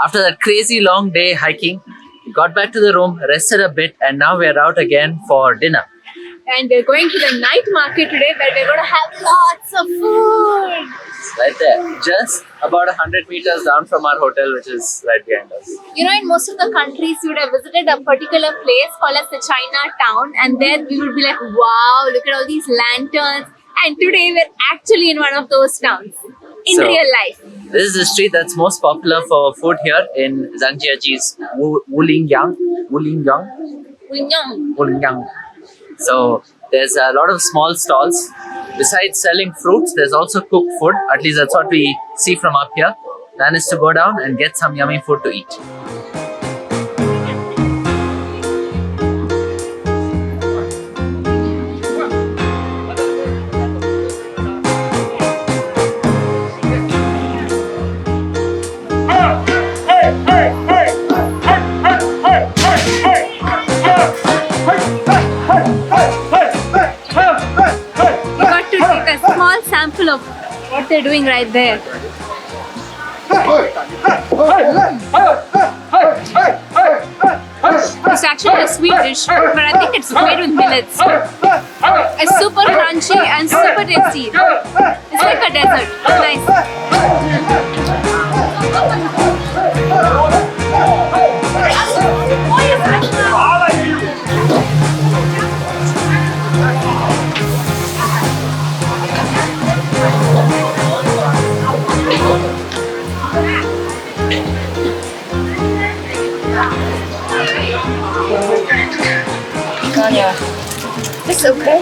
After that crazy long day hiking, we got back to the room, rested a bit, and now we're out again for dinner. And we're going to the night market today where we're going to have lots of food. Right there, just about 100 meters down from our hotel, which is right behind us. You know, in most of the countries, you would have visited a particular place called as the Chinatown, and there we would be like, wow, look at all these lanterns. And today we're actually in one of those towns, in real life. This is the street that's most popular for food here in Zhangjiajie's Wulingyuan. So there's a lot of small stalls. Besides selling fruits, there's also cooked food. At least that's what we see from up here. Plan is to go down and get some yummy food to eat. Of what they're doing right there. It's actually a sweet dish, but I think it's made with millets. It's super crunchy and super tasty. It's like a dessert. It's nice. Yeah. It's okay.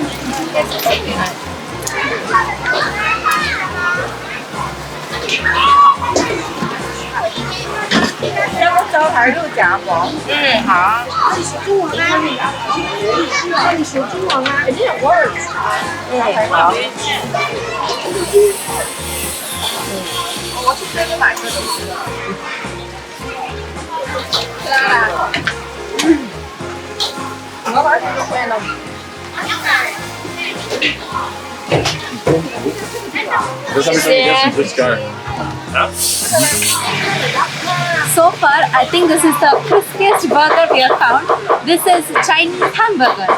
So far, I think this is the crispiest burger we have found. This is Chinese hamburger.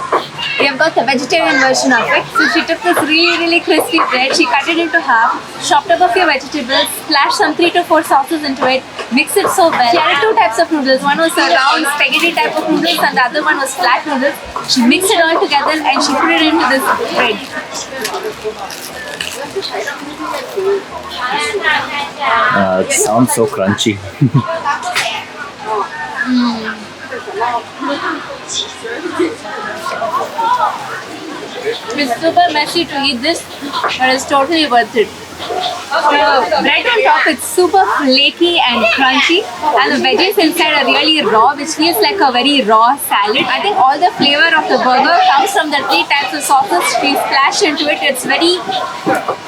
We have got the vegetarian version of it. So she took this really crispy bread, she cut it into half, chopped up a few vegetables, splashed some 3 to 4 sauces into it, mixed it so well. She had 2 types of noodles. One was a round spaghetti type of noodles and the other one was flat noodles. She mixed it all together and she put it into this bread. It sounds so crunchy. It's super messy to eat this, but it's totally worth it. The bread on top is super flaky and crunchy, and the veggies inside are really raw, which feels like a very raw salad. I think all the flavor of the burger comes from the 3 types of sauces we splash into it. It's very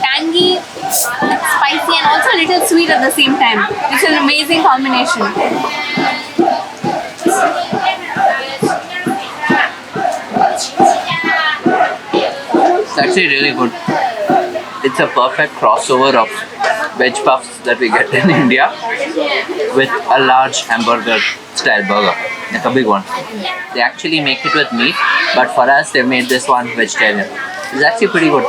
tangy, spicy, and also a little sweet at the same time. It's an amazing combination. It's actually really good. It's a perfect crossover of veg puffs that we get in India with a large hamburger style burger, like a big one. They actually make it with meat, but for us they made this one vegetarian. It's actually pretty good.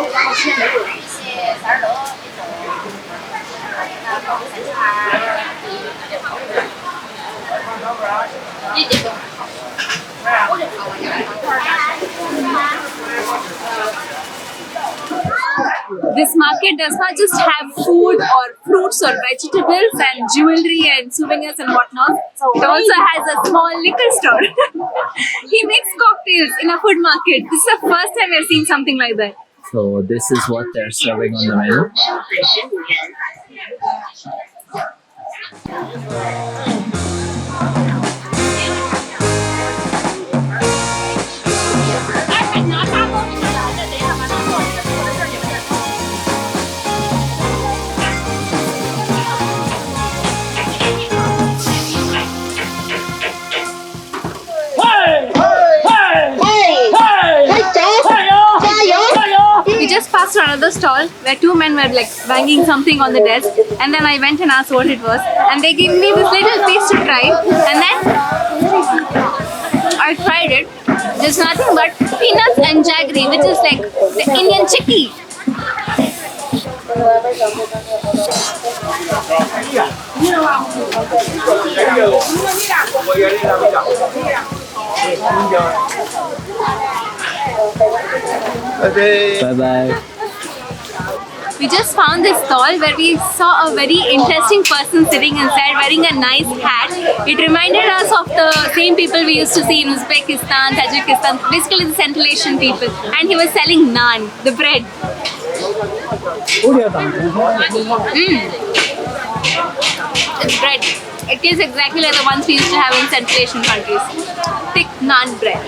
This market does not just have food or fruits or vegetables and jewelry and souvenirs and whatnot. It also has a small liquor store. He makes cocktails in a food market. This is the first time we're seeing something like that. So this is what they're serving on the menu. We just passed through another stall where 2 men were like banging something on the desk, and then I went and asked what it was, and they gave me this little try. And then I tried it. There's nothing but peanuts and jaggery, which is like the Indian chicky. Bye-bye. We just found this stall where we saw a very interesting person sitting inside wearing a nice hat. It reminded us of the same people we used to see in Uzbekistan, Tajikistan, basically the Central Asian people. And he was selling naan, the bread. It's bread. It tastes exactly like the ones we used to have in Central Asian countries. Thick naan bread.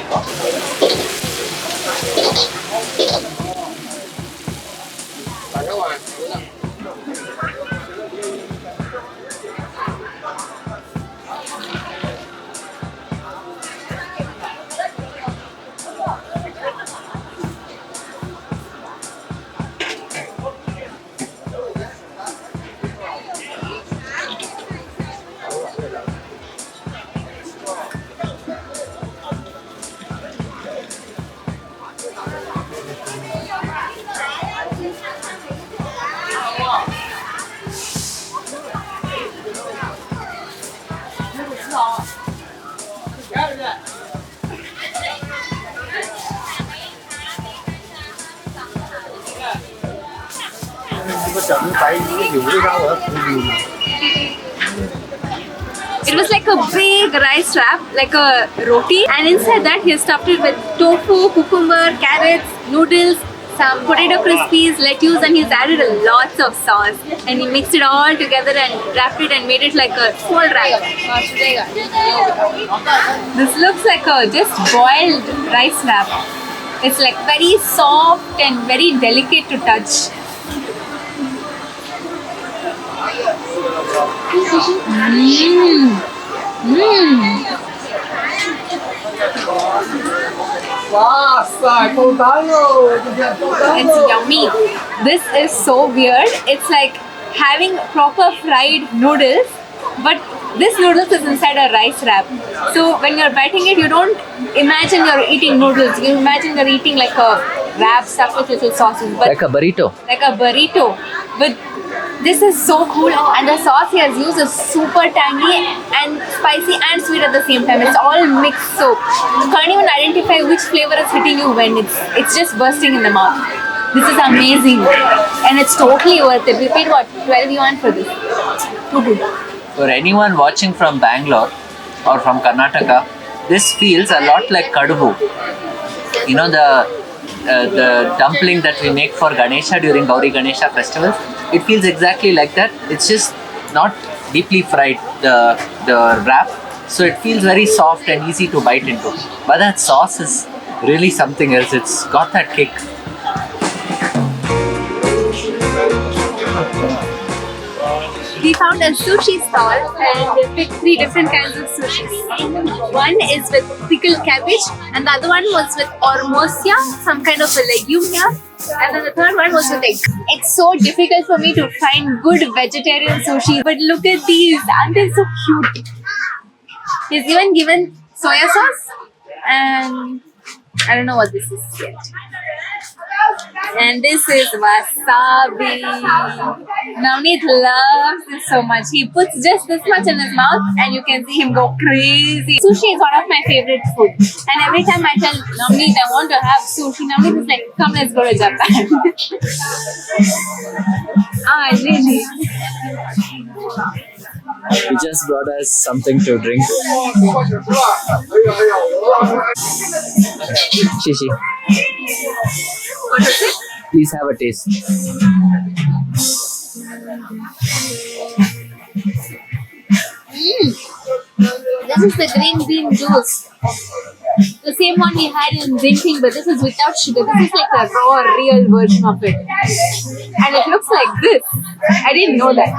It was like a big rice wrap, like a roti, and inside that he stuffed it with tofu, cucumber, carrots, noodles, some potato crispies, lettuce, and he's added lots of sauce. And he mixed it all together and wrapped it and made it like a small wrap. This looks like a just boiled rice wrap. It's like very soft and very delicate to touch. It's yummy. This is so weird. It's like having proper fried noodles, but this noodles is inside a rice wrap. So when you're biting it, you don't imagine you're eating noodles. You imagine you're eating like a wrap stuffed with little sauces. But Like a burrito. Like a burrito. But this is so cool, and the sauce he has used is super tangy and spicy and sweet at the same time. It's all mixed, so you can't even identify which flavor is hitting you when. It's just bursting in the mouth. This is amazing, and it's totally worth it. We paid what, 12 yuan for this. Too good. For anyone watching from Bangalore or from Karnataka, this feels a lot like kadubu. You know the dumpling that we make for Ganesha during Gauri Ganesha festivals. It feels exactly like that. It's just not deeply fried, the wrap, so it feels very soft and easy to bite into. But that sauce is really something else. It's got that kick. We found a sushi stall and we picked 3 different kinds of sushis. One is with pickled cabbage, and the other one was with ormosia, some kind of a legume here, and then the third one was with egg. It's so difficult for me to find good vegetarian sushi, but look at these, aren't they so cute? He's even given soya sauce, and I don't know what this is yet. And this is wasabi. Navneet loves this so much. He puts just this much in his mouth and you can see him go crazy. Sushi is one of my favorite food. And every time I tell Navneet I want to have sushi, Navneet is like, come, let's go to Japan. Really? He just brought us something to drink. Shishi, What is it? please have a taste. This is the green bean juice. The same one we had in drinking, but this is without sugar. This is like a raw, real version of it. And it looks like this. I didn't know that.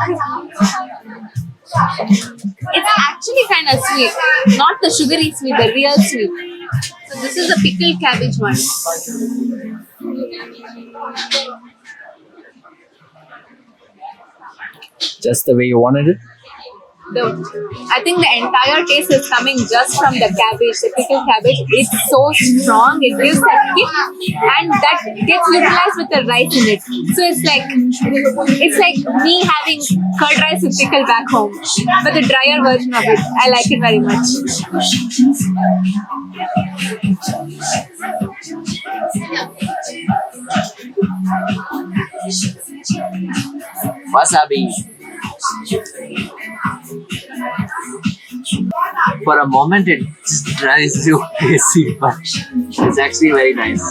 It's actually kind of sweet. Not the sugary sweet, the real sweet. So this is the pickled cabbage one. Just the way you wanted it? I think the entire taste is coming just from the cabbage, the pickled cabbage. It's so strong, it gives that kick, and that gets utilized with the rice in it. So it's like me having curd rice with pickle back home, but the drier version of it. I like it very much. Wasabi. For a moment it drives you crazy, but it's actually very nice.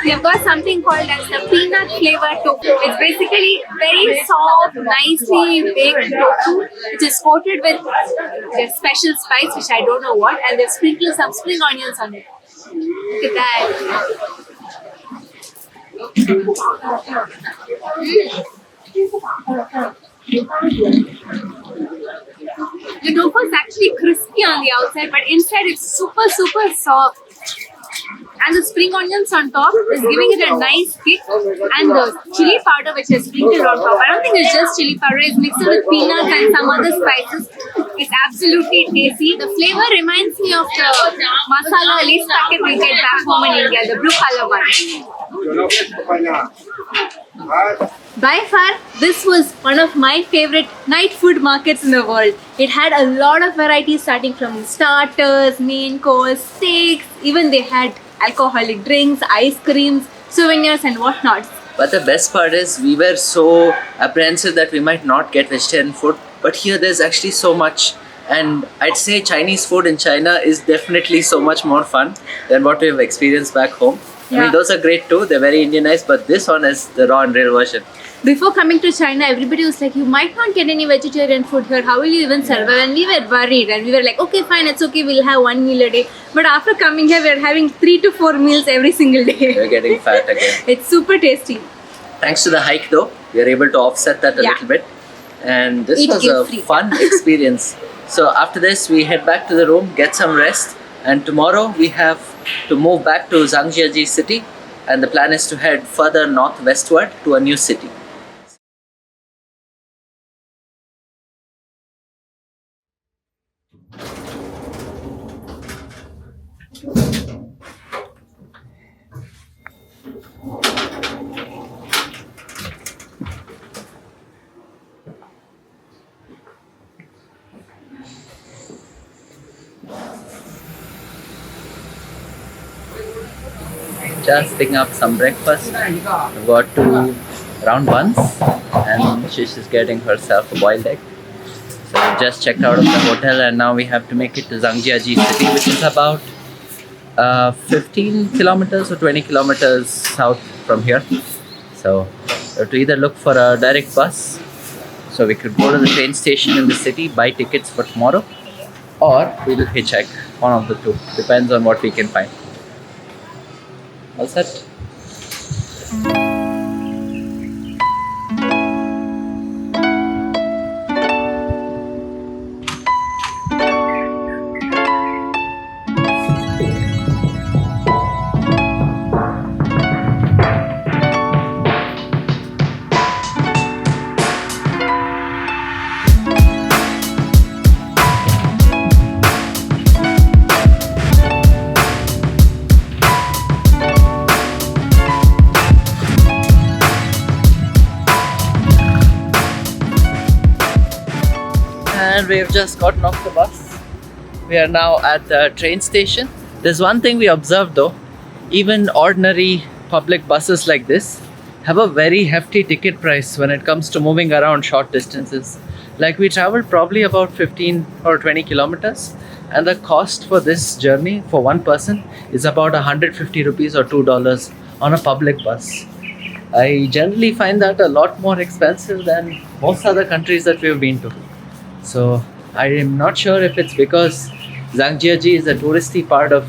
We have got something called as the peanut flavored tofu. It's basically very soft, nicely baked tofu, which is coated with their special spice, which I don't know what, and they've sprinkled some spring onions on it. Look at that. The tofu is actually crispy on the outside, but inside it's super soft. And the spring onions on top is giving it a nice kick, and the chili powder which is sprinkled on top. I don't think it's just chili powder, it's mixed with peanuts and some other spices. It's absolutely tasty. The flavor reminds me of the masala lace packet we get back home in India, the blue color one. By far, this was one of my favorite night food markets in the world. It had a lot of varieties starting from starters, main course, steaks, even they had alcoholic drinks, ice creams, souvenirs and whatnot. But the best part is we were so apprehensive that we might not get vegetarian food, but here there's actually so much, and I'd say Chinese food in China is definitely so much more fun than what we've experienced back home. I mean, those are great too, they're very Indianized, but this one is the raw and real version. Before coming to China, everybody was like, you might not get any vegetarian food here, how will you even survive? And we were worried and we were like, okay fine, it's okay, we'll have one meal a day. But after coming here, we're having 3 to 4 meals every single day. We're getting fat again. It's super tasty. Thanks to the hike though, we are able to offset that a little bit. And this was a fun experience. So after this, we head back to the room, get some rest. And tomorrow we have to move back to Zhangjiajie city. And the plan is to head further northwestward to a new city. Just picking up some breakfast. We've got 2 round buns and Shish is getting herself a boiled egg. So we've just checked out of the hotel and now we have to make it to Zhangjiajie city, which is about 15 kilometers or 20 kilometers south from here. So we have to either look for a direct bus, so we could go to the train station in the city, buy tickets for tomorrow, or we'll hitchhike, one of the two, depends on what we can find. All set? And we've just gotten off the bus. We are now at the train station. There's one thing we observed though, even ordinary public buses like this have a very hefty ticket price when it comes to moving around short distances. Like we traveled probably about 15 or 20 kilometers and the cost for this journey for one person is about 150 rupees or $2 on a public bus. I generally find that a lot more expensive than most other countries that we've been to. So I am not sure if it's because Zhangjiajie is a touristy part of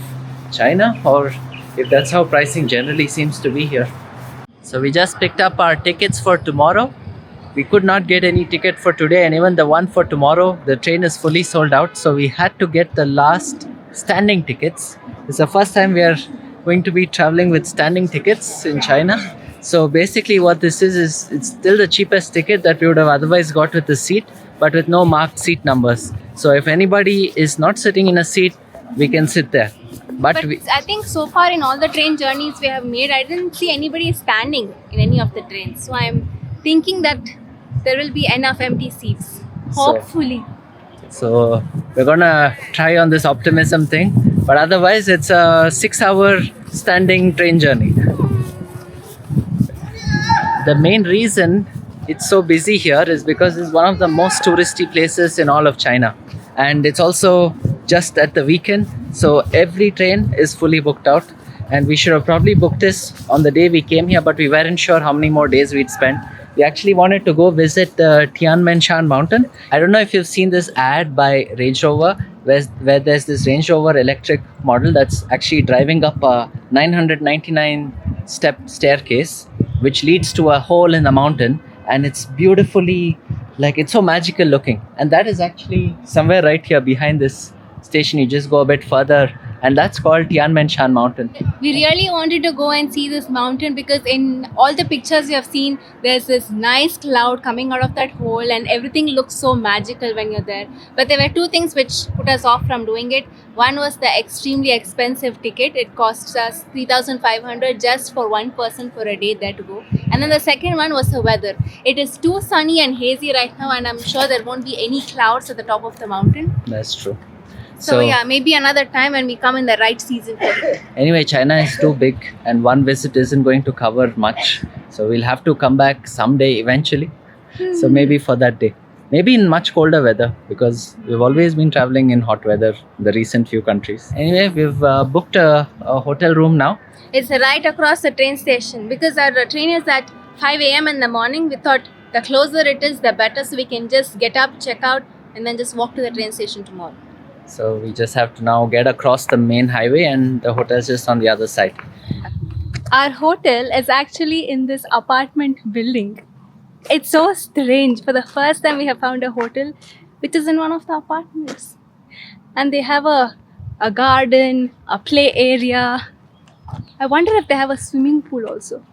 China or if that's how pricing generally seems to be here. So we just picked up our tickets for tomorrow. we could not get any ticket for today, and even the one for tomorrow, the train is fully sold out. So we had to get the last standing tickets. It's the first time we are going to be traveling with standing tickets in China. So basically what this is it's still the cheapest ticket that we would have otherwise got with the seat, but with no marked seat numbers. So if anybody is not sitting in a seat, we can sit there. But I think so far in all the train journeys we have made, I didn't see anybody standing in any of the trains. So I'm thinking that there will be enough empty seats. Hopefully. So we're gonna try on this optimism thing. But otherwise, it's a 6-hour standing train journey. The main reason it's so busy here is because it's one of the most touristy places in all of China. And it's also just at the weekend. So every train is fully booked out. And we should have probably booked this on the day we came here, but we weren't sure how many more days we'd spend. We actually wanted to go visit the Tianmenshan mountain. I don't know if you've seen this ad by Range Rover, where there's this Range Rover electric model that's actually driving up a 999 step staircase, which leads to a hole in the mountain. And it's beautifully, like, it's so magical looking. And that is actually somewhere right here behind this station. You just go a bit further, and that's called Tianmenshan mountain. We really wanted to go and see this mountain because in all the pictures you have seen, there's this nice cloud coming out of that hole and everything looks so magical when you're there. But there were two things which put us off from doing it. One was the extremely expensive ticket. It costs us 3,500 just for one person for a day there to go. And then the second one was the weather. It is too sunny and hazy right now, and I'm sure there won't be any clouds at the top of the mountain. That's true. So yeah, maybe another time when we come in the right season. Anyway, China is too big and one visit isn't going to cover much. So we'll have to come back someday eventually. So maybe for that day. Maybe in much colder weather, because we've always been traveling in hot weather in the recent few countries. Anyway, we've booked a hotel room now. It's right across the train station. Because our train is at 5 a.m. in the morning, we thought the closer it is, the better. So we can just get up, check out, and then just walk to the train station tomorrow. So we just have to now get across the main highway, and the hotel is just on the other side. Our hotel is actually in this apartment building. It's so strange. For the first time we have found a hotel which is in one of the apartments. And they have a garden, a play area. I wonder if they have a swimming pool also.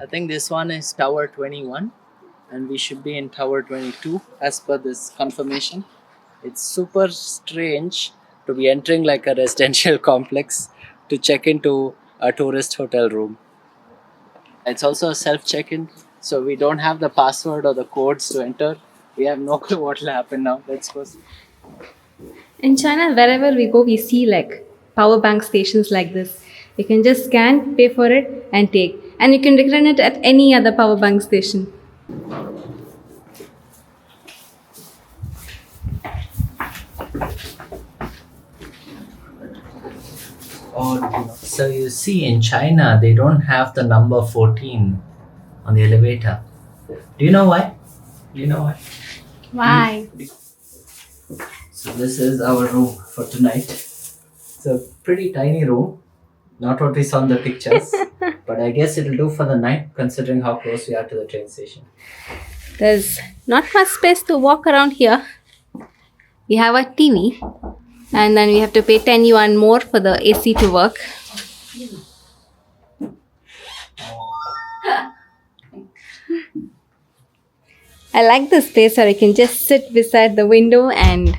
I think this one is Tower 21 and we should be in Tower 22 as per this confirmation. It's super strange to be entering like a residential complex to check into a tourist hotel room. It's also a self-check-in, so we don't have the password or the codes to enter. We have no clue what will happen now. Let's go see. In China, wherever we go, we see like power bank stations like this. You can just scan, pay for it and take. And you can return it at any other power bank station. So you see, in China, they don't have the number 14 on the elevator. Do you know why? Why? So this is our room for tonight. It's a pretty tiny room. Not what we saw in the pictures. But I guess it'll do for the night, considering how close we are to the train station. There's not much space to walk around here. We have a TV. And then we have to pay 10 yuan more for the AC to work. I like this place where I can just sit beside the window and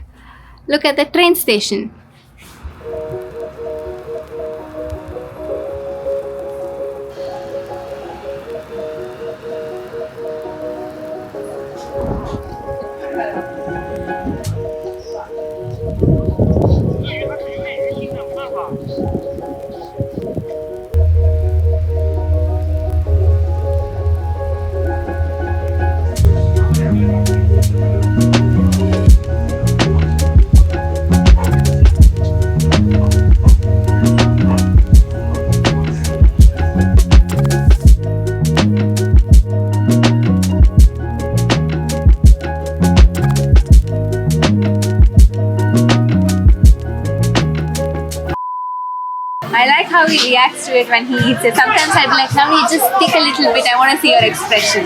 look at the train station. how he reacts to it when he eats it. Sometimes I'll be like, now you just stick a little bit. I want to see your expression.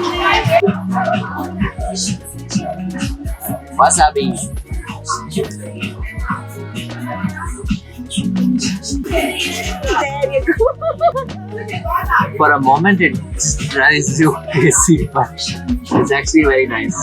Wasabi. There you go. For a moment, it drives you crazy, but it's actually very nice.